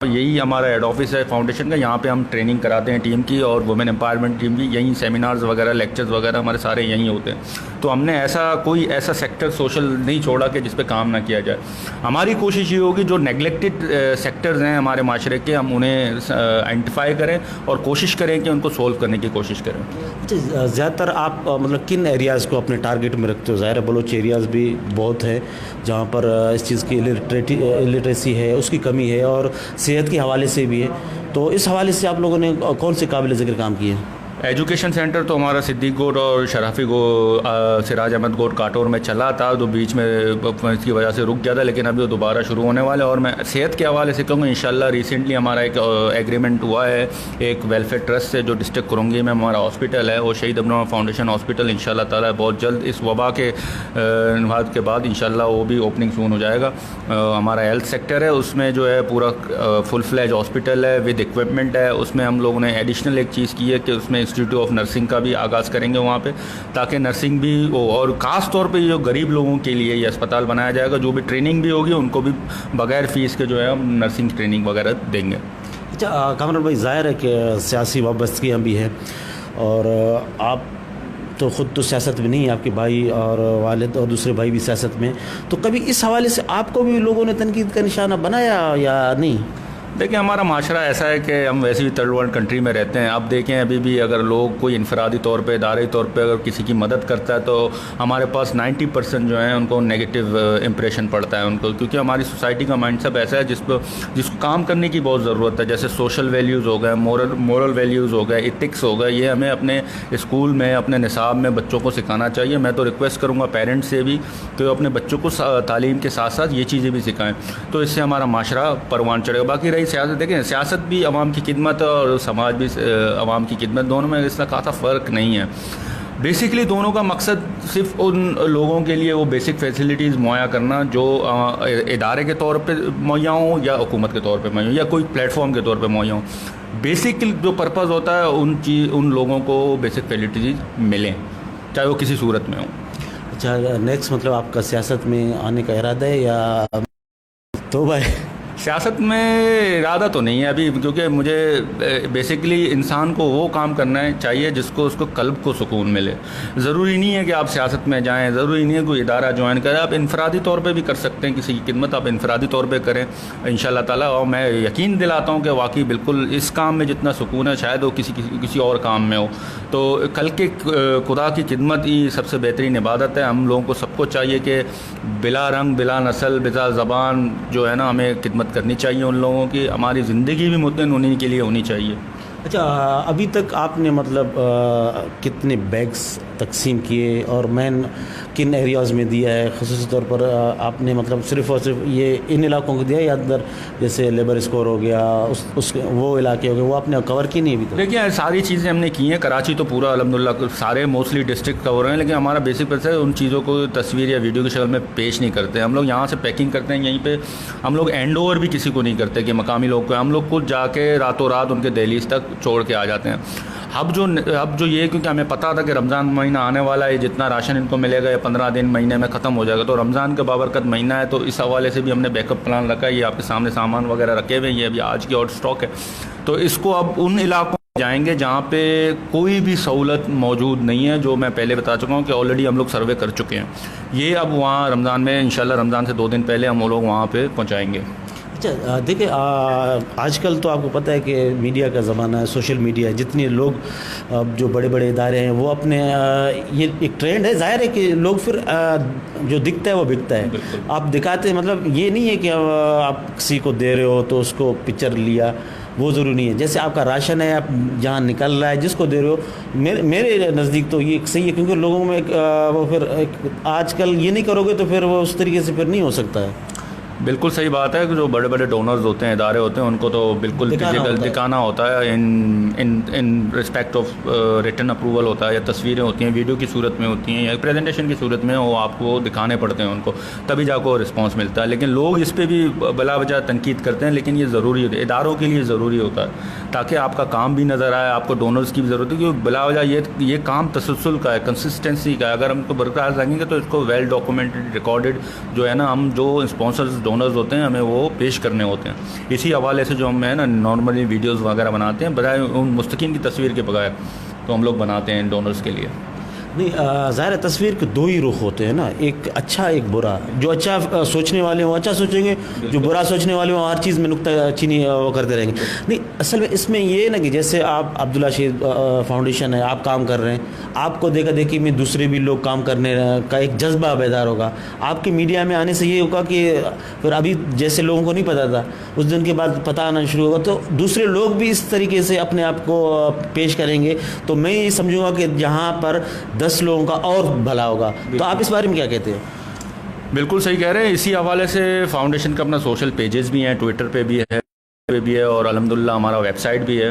یہی ہمارا head office ہے فاؤنڈیشن کا. یہاں پہ ہم ٹریننگ کراتے ہیں ٹیم کی اور وومن امپاورمنٹ ٹیم کی. یہیں سیمینارز وغیرہ لیکچرز وغیرہ ہمارے سارے یہیں ہوتے ہیں. تو ہم نے کوئی ایسا سیکٹر سوشل نہیں چھوڑا کہ جس پہ کام نہ کیا جائے. ہماری کوشش یہ ہوگی جو نیگلیکٹڈ سیکٹرز ہیں ہمارے معاشرے کے, ہم انہیں آئیڈینٹیفائی کریں اور کوشش کریں کہ ان کو سولو کرنے کی کوشش کریں. اچھا, زیادہ تر آپ مطلب کن ایریاز کو اپنے ٹارگیٹ میں رکھتے ہو؟ ظاہر ہے بلوچ ایریاز بھی بہت ہیں جہاں پر اس چیز کی لٹریسی ہے, اس کی کمی ہے, اور صحت کے حوالے سے بھی ہے. تو اس حوالے سے آپ لوگوں نے کون سے قابل ذکر کام کیے ہیں؟ ایجوکیشن سینٹر تو ہمارا صدیق گوٹ اور شرافی سراج احمد گوٹ کاٹور میں چلا تھا, تو بیچ میں اس کی وجہ سے رک گیا تھا, لیکن ابھی وہ دوبارہ شروع ہونے والے. اور میں صحت کے حوالے سے کہوں گا انشاءاللہ ریسنٹلی ہمارا ایک ایگریمنٹ ہوا ہے ایک ویلفیئر ٹرسٹ سے جو ڈسٹرکٹ کرونگی میں ہمارا ہاسپٹل ہے, وہ شہید عبدالرحمٰن فاؤنڈیشن ہاسپٹل انشاءاللہ تعالیٰ بہت جلد اس وبا کے نفاذ کے بعد انشاءاللہ وہ بھی اوپننگ سون ہو جائے گا. ہمارا ہیلتھ سیکٹر ہے, اس میں جو ہے پورا فل فلیج ہاسپٹل ہے ود اکوپمنٹ ہے. اس میں ہم لوگوں نے ایڈیشنل ایک چیز کی ہے کہ اس میں انسٹیٹیوٹ آف نرسنگ کا بھی آغاز کریں گے وہاں پہ, تاکہ نرسنگ بھی اور خاص طور پہ جو غریب لوگوں کے لیے یہ اسپتال بنایا جائے گا. جو بھی ٹریننگ بھی ہوگی ان کو بھی بغیر فیس کے جو ہے ہم نرسنگ ٹریننگ وغیرہ دیں گے. اچھا کامران بھائی, ظاہر ہے کہ سیاسی وابستگیاں بھی ہیں, اور آپ تو خود تو سیاست میں نہیں ہیں, آپ کے بھائی اور والد اور دوسرے بھائی بھی سیاست میں, تو کبھی اس حوالے سے آپ کو بھی لوگوں نے تنقید کا نشانہ بنایا یا نہیں؟ دیکھیں ہمارا معاشرہ ایسا ہے کہ ہم ویسے بھی تھرڈ ورلڈ کنٹری میں رہتے ہیں. اب دیکھیں ابھی بھی اگر لوگ کوئی انفرادی طور پہ ادارے طور پہ اگر کسی کی مدد کرتا ہے تو ہمارے پاس 90% جو ہیں ان کو نیگیٹو امپریشن پڑتا ہے ان کو, کیونکہ ہماری سوسائٹی کا مائنڈ سیٹ ایسا ہے جس کو کام کرنے کی بہت ضرورت ہے. جیسے سوشل ویلیوز ہو گئے, مورل ویلیوز ہو گئے, ایتھکس ہو گئے, یہ ہمیں اپنے اسکول میں اپنے نصاب میں بچوں کو سکھانا چاہیے. میں تو ریکویسٹ کروں گا پیرنٹس سے بھی کہ وہ اپنے بچوں کو تعلیم کے ساتھ ساتھ یہ چیزیں بھی سکھائیں, تو اس سے ہمارا معاشرہ پروان چڑھے گا. باقی رہی سیاست, دیکھیں سیاست بھی عوام کی خدمت اور سماج بھی عوام کی خدمت, دونوں میں اس کا خاصا فرق نہیں ہے. بیسکلی دونوں کا مقصد صرف ان لوگوں کے لیے وہ بیسک فیسلٹیز مہیا کرنا جو ادارے کے طور پہ مہیا ہوں یا حکومت کے طور پہ مہیا ہوں یا کوئی پلیٹ فارم کے طور پہ مہیا ہوں. بیسک جو پرپز ہوتا ہے ان لوگوں کو بیسک فیسلٹیز ملیں چاہے وہ کسی صورت میں ہوں. اچھا, نیکسٹ مطلب آپ کا سیاست میں آنے کا ارادہ ہے یا تو بھائی؟ سیاست میں ارادہ تو نہیں ہے ابھی, کیونکہ مجھے بیسکلی انسان کو وہ کام کرنا چاہیے جس کو اس کو قلب کو سکون ملے. ضروری نہیں ہے کہ آپ سیاست میں جائیں, ضروری نہیں ہے کوئی ادارہ جوائن کریں. آپ انفرادی طور پہ بھی کر سکتے ہیں کسی کی خدمت, آپ انفرادی طور پہ کریں انشاءاللہ تعالیٰ. اور میں یقین دلاتا ہوں کہ واقعی بالکل اس کام میں جتنا سکون ہے شاید وہ کسی اور کام میں ہو. تو کل کے خدا کی خدمت ہی سب سے بہترین عبادت ہے. ہم لوگوں کو سب کو چاہیے کہ بلا رنگ بلا نسل بلا زبان جو ہے نا ہمیں خدمت کرنی چاہیے ان لوگوں کی. ہماری زندگی بھی مطمئن ہونے کے لیے ہونی چاہیے. اچھا, ابھی تک آپ نے مطلب کتنے بیگس تقسیم کیے اور مین کن ایریاز میں دیا ہے؟ خصوصی طور پر آپ نے مطلب صرف اور صرف یہ ان علاقوں کو دیا یا اندر جیسے لیبر اسکور ہو گیا وہ علاقے ہو گئے, وہ آپ نے کور کی نہیں ابھی تک؟ دیکھیے ساری چیزیں ہم نے کی ہیں. کراچی تو پورا الحمدللہ سارے موسٹلی ڈسٹرکٹ کور ہیں, لیکن ہمارا بیسک پرس ہے ان چیزوں کو تصویر یا ویڈیو کی شکل میں پیش نہیں کرتے. ہم لوگ یہاں سے پیکنگ کرتے ہیں یہیں پہ. ہم لوگ اینڈ اوور بھی کسی کو نہیں کرتے کہ مقامی لوگ کو, ہم لوگ خود جا کے راتوں رات ان کے دہلیز تک چھوڑ کے آ جاتے ہیں. اب جو یہ کیونکہ ہمیں پتا تھا کہ رمضان مہینہ آنے والا ہے, جتنا راشن ان کو ملے گا یہ 15 دن مہینے میں ختم ہو جائے گا, تو رمضان کا بابرکت مہینہ ہے, تو اس حوالے سے بھی ہم نے بیک اپ پلان رکھا ہے. یہ آپ کے سامنے سامان وغیرہ رکھے ہوئے ہیں, یہ ابھی آج کی آؤٹ اسٹاک ہے. تو اس کو اب ان علاقوں میں جائیں گے جہاں پہ کوئی بھی سہولت موجود نہیں ہے, جو میں پہلے بتا چکا ہوں کہ آلریڈی ہم لوگ سروے کر چکے ہیں. یہ اب وہاں رمضان میں انشاءاللہ رمضان سے 2 دن پہلے ہم لوگ وہاں پہ پہنچائیں گے. اچھا دیکھیں, آج کل تو آپ کو پتہ ہے کہ میڈیا کا زمانہ ہے, سوشل میڈیا ہے. جتنے لوگ جو بڑے بڑے ادارے ہیں وہ اپنے یہ ایک ٹرینڈ ہے, ظاہر ہے کہ لوگ پھر جو دکھتا ہے وہ بکتا ہے. آپ دکھاتے ہیں, مطلب یہ نہیں ہے کہ آپ کسی کو دے رہے ہو تو اس کو پکچر لیا, وہ ضروری نہیں ہے. جیسے آپ کا راشن ہے, آپ جہاں نکل رہا ہے جس کو دے رہے ہو, میرے نزدیک تو یہ صحیح ہے, کیونکہ لوگوں میں وہ پھر آج کل یہ نہیں کرو گے تو پھر وہ اس طریقے سے پھر نہیں ہو سکتا ہے. بالکل صحیح بات ہے کہ جو بڑے بڑے ڈونرز ہوتے ہیں, ادارے ہوتے ہیں, ان کو تو بالکل دکھانا ہوتا ہے ان رسپیکٹ آف ریٹن اپروول ہوتا ہے, یا تصویریں ہوتی ہیں ویڈیو کی صورت میں ہوتی ہیں یا پریزنٹیشن کی صورت میں, وہ آپ کو دکھانے پڑتے ہیں ان کو, تبھی جا کو رسپانس ملتا ہے. لیکن لوگ اس پہ بھی بلا وجہ تنقید کرتے ہیں, لیکن یہ ضروری ہوتا ہے, اداروں کے لیے ضروری ہوتا ہے تاکہ آپ کا کام بھی نظر آئے, آپ کو ڈونرز کی بھی ضرورت ہے, کیونکہ بلا وجہ یہ کام تسلسل کا ہے, کنسسٹنسی کا ہے. اگر ہم کو برقرار رکھیں گے تو اس کو ویل ڈاکومنٹڈ ریکارڈڈ جو ہے نا, ہم جو اسپانسرز ڈونرز ہوتے ہیں ہمیں وہ پیش کرنے ہوتے ہیں. اسی حوالے سے جو ہم نا نارملی ویڈیوز وغیرہ بناتے ہیں بجائے ان مستقین کی تصویر کے بغیر تو ہم لوگ بناتے ہیں ڈونرز کے لیے. نہیں ظاہر تصویر کے دو ہی رخ ہوتے ہیں نا, ایک اچھا ایک برا. جو اچھا سوچنے والے ہیں وہ اچھا سوچیں گے, جو برا سوچنے والے ہیں وہ ہر چیز میں نکتہ چینی وہ کرتے رہیں گے. نہیں اصل میں اس میں یہ ہے نا کہ جیسے آپ عبداللہ شہید فاؤنڈیشن ہے, آپ کام کر رہے ہیں, آپ کو دیکھا دیکھی میں دوسرے بھی لوگ کام کرنے کا ایک جذبہ بیدار ہوگا. آپ کے میڈیا میں آنے سے یہ ہوگا کہ پھر ابھی جیسے لوگوں کو نہیں پتہ تھا اس دن کے بعد پتہ آنا شروع ہوگا, تو دوسرے لوگ بھی اس طریقے سے اپنے آپ کو پیش کریں گے. تو میں یہ سمجھوں گا کہ جہاں پر 10 لوگوں کا اور بھلا ہوگا. تو آپ اس بارے میں کیا کہتے ہیں؟ بالکل صحیح کہہ رہے ہیں. اسی حوالے سے فاؤنڈیشن کا اپنا سوشل پیجز بھی ہیں, ٹویٹر پہ بھی ہے اور الحمدللہ ہمارا ویب سائٹ بھی ہے.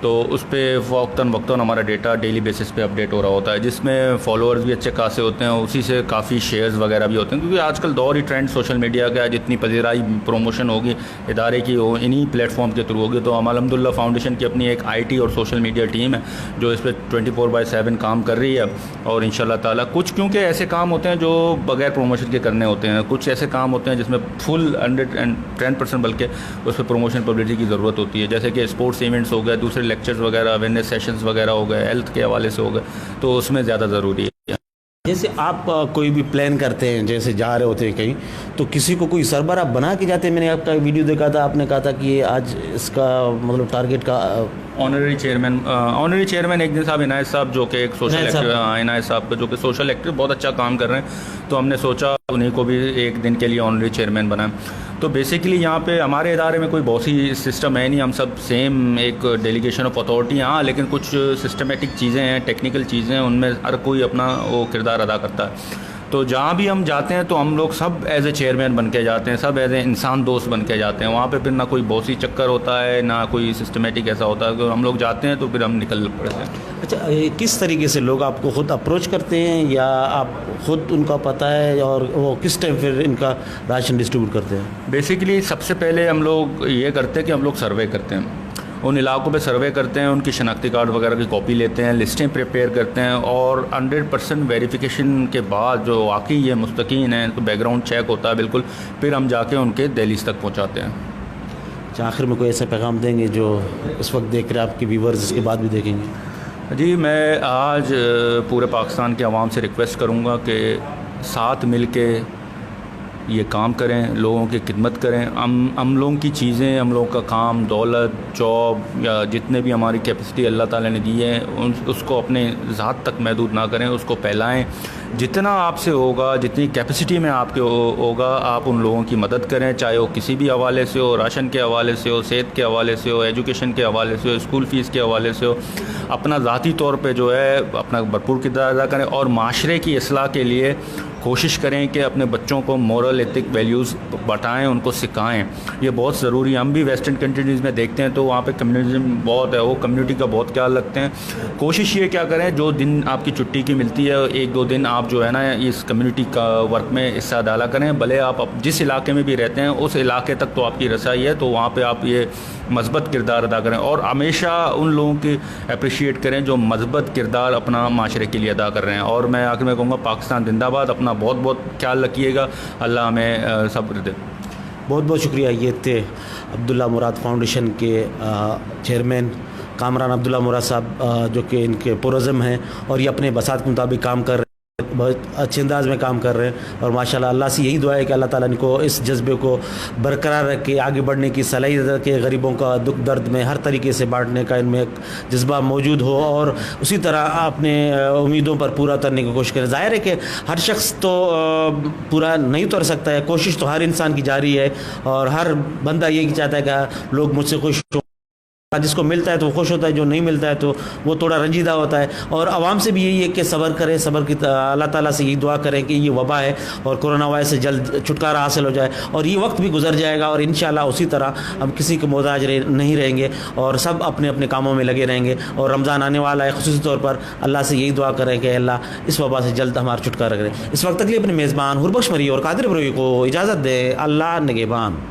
تو اس پہ وقتاً ہمارا ڈیٹا ڈیلی بیسس پہ اپڈیٹ ہو رہا ہوتا ہے, جس میں فالوورز بھی اچھے خاصے ہوتے ہیں, اسی سے کافی شیئرز وغیرہ بھی ہوتے ہیں, کیونکہ آج کل دور ہی ٹرینڈ سوشل میڈیا کا ہے. جتنی پذیرائی پروموشن ہوگی ادارے کی وہ انہی پلیٹ فارم کے تھرو ہوگی. تو ہم الحمدللہ فاؤنڈیشن کی اپنی ایک IT اور سوشل میڈیا ٹیم ہے جو اس پہ 24/7 کام کر رہی ہے. اور انشاءاللہ تعالیٰ کچھ کیونکہ ایسے کام ہوتے ہیں جو بغیر پروموشن کے کرنے ہوتے ہیں, کچھ ایسے کام ہوتے ہیں جس میں فل 110% بلکہ اس پہ پروموشن پبلسٹی کی ضرورت ہوتی ہے, جیسے کہ اسپورٹس ایونٹس ہو گئے, دوسرے لیکچرز وغیرہ, اویئرنیس سیشنز وغیرہ ہو گئے, ہیلتھ کے حوالے سے ہو گئے, تو اس میں زیادہ ضروری ہے. جیسے آپ کوئی بھی پلان کرتے ہیں, جیسے جا رہے ہوتے ہیں کہیں, تو کسی کو کوئی سربراہ بنا کے جاتے ہیں. میں نے آپ کا ویڈیو دیکھا تھا, آپ نے کہا تھا کہ آج اس کا مطلب ٹارگیٹ کا آنرری چیئرمین ایک دن صاحب عنایت صاحب جو کہ ایک سوشل ایکٹر, عنایت صاحب جو کہ سوشل ایکٹر بہت اچھا کام کر رہے ہیں, تو ہم نے سوچا انہیں کو بھی ایک دن کے لیے آنرری چیئرمین بنائیں. تو بیسیکلی یہاں پہ ہمارے ادارے میں کوئی باسی سسٹم ہے نہیں, ہم سب سیم ایک ڈیلیگیشن آف اتھارٹی. ہاں لیکن کچھ سسٹمیٹک چیزیں ہیں, ٹیکنیکل چیزیں ہیں, ان میں ہر کوئی اپنا وہ کردار ادا کرتا ہے. تو جہاں بھی ہم جاتے ہیں تو ہم لوگ سب ایز اے چیئرمین بن کے جاتے ہیں, سب ایز اے انسان دوست بن کے جاتے ہیں. وہاں پہ پھر نہ کوئی باسی چکر ہوتا ہے, نہ کوئی سسٹمیٹک ایسا ہوتا ہے. کہ ہم لوگ جاتے ہیں تو پھر ہم نکل پڑتے ہیں. اچھا, کس طریقے سے لوگ آپ کو خود اپروچ کرتے ہیں یا آپ خود ان کا پتہ ہے, اور وہ کس ٹائم پھر ان کا راشن ڈسٹریبیوٹ کرتے ہیں؟ بیسیکلی سب سے پہلے ہم لوگ یہ کرتے ہیں کہ ہم لوگ سروے کرتے ہیں, ان علاقوں پہ سروے کرتے ہیں, ان کی شناختی کارڈ وغیرہ کی کاپی لیتے ہیں, لسٹیں پریپیئر کرتے ہیں, اور 100% ویریفیکیشن کے بعد جو واقعی یہ مستقین ہیں تو بیک گراؤنڈ چیک ہوتا ہے بالکل, پھر ہم جا کے ان کے دہلیز تک پہنچاتے ہیں. آخر میں کوئی ایسا پیغام دیں گے جو اس وقت دیکھ رہے آپ کے ویورز اس کے بعد بھی دیکھیں گے؟ جی, میں آج پورے پاکستان کے عوام سے ریکویسٹ کروں گا کہ ساتھ مل کے یہ کام کریں, لوگوں کی خدمت کریں. ہم لوگوں کی چیزیں, ہم لوگوں کا کام, دولت, جاب یا جتنے بھی ہماری کیپیسٹی اللہ تعالیٰ نے دی ہے اس کو اپنے ذات تک محدود نہ کریں, اس کو پھیلائیں. جتنا آپ سے ہوگا, جتنی کیپیسٹی میں آپ کے ہوگا, آپ ان لوگوں کی مدد کریں, چاہے وہ کسی بھی حوالے سے ہو, راشن کے حوالے سے ہو, صحت کے حوالے سے ہو, ایجوکیشن کے حوالے سے ہو, اسکول فیس کے حوالے سے ہو. اپنا ذاتی طور پہ جو ہے اپنا بھرپور کردار ادا کریں, اور معاشرے کی اصلاح کے لیے کوشش کریں کہ اپنے بچوں کو مورل ایتھک ویلیوز بتائیں, ان کو سکھائیں. یہ بہت ضروری ہے. ہم بھی ویسٹرن کنٹریز میں دیکھتے ہیں تو وہاں پہ کمیونزم بہت ہے, وہ کمیونٹی کا بہت خیال رکھتے ہیں. کوشش یہ کیا کریں, جو دن آپ کی چھٹی کی ملتی ہے 1-2 دن آپ جو ہے نا اس کمیونٹی کا ورک میں حصہ ڈالا کریں. بھلے آپ جس علاقے میں بھی رہتے ہیں اس علاقے تک تو آپ کی رسائی ہے, تو وہاں پہ آپ یہ مثبت کردار ادا کریں, اور ہمیشہ ان لوگوں کی اپریشیٹ کریں جو مثبت کردار اپنا معاشرے کے لیے ادا کر رہے ہیں. اور میں آخر میں کہوں گا پاکستان زندہ باد. اپنا بہت بہت خیال رکھیے گا. اللہ ہمیں صبر دے. بہت بہت شکریہ. یہ تھے عبداللہ مراد فاؤنڈیشن کے چیئرمین کامران عبداللہ مراد صاحب, جو کہ ان کے پرعزم ہیں اور یہ اپنے بساط کے مطابق کام کر رہے ہیں, بہت اچھے انداز میں کام کر رہے ہیں. اور ماشاءاللہ اللہ سے یہی دعا ہے کہ اللہ تعالیٰ ان کو اس جذبے کو برقرار رکھ کے آگے بڑھنے کی صلاحیت, کے غریبوں کا دکھ درد میں ہر طریقے سے بانٹنے کا ان میں ایک جذبہ موجود ہو, اور اسی طرح اپنے امیدوں پر پورا اترنے کی کوشش کریں. ظاہر ہے کہ ہر شخص تو پورا نہیں اتر سکتا ہے, کوشش تو ہر انسان کی جاری ہے, اور ہر بندہ یہ چاہتا ہے کہ لوگ مجھ سے خوش ہوں. جس کو ملتا ہے تو وہ خوش ہوتا ہے, جو نہیں ملتا ہے تو وہ تھوڑا رنجیدہ ہوتا ہے. اور عوام سے بھی یہی ہے کہ صبر کریں, صبر کی اللہ تعالیٰ سے یہی دعا کریں کہ یہ وبا ہے اور کرونا وائرس سے جلد چھٹکارا حاصل ہو جائے, اور یہ وقت بھی گزر جائے گا, اور انشاءاللہ اسی طرح ہم کسی کے محتاج نہیں رہیں گے, اور سب اپنے اپنے کاموں میں لگے رہیں گے. اور رمضان آنے والا ہے, خصوصی طور پر اللہ سے یہی دعا کریں کہ اللہ اس وبا سے جلد ہمارا چھٹکارا کرے. اس وقت تک لیے اپنے میزبان ہربخش مری اور قادر بروئی کو اجازت دے. اللہ نگہبان.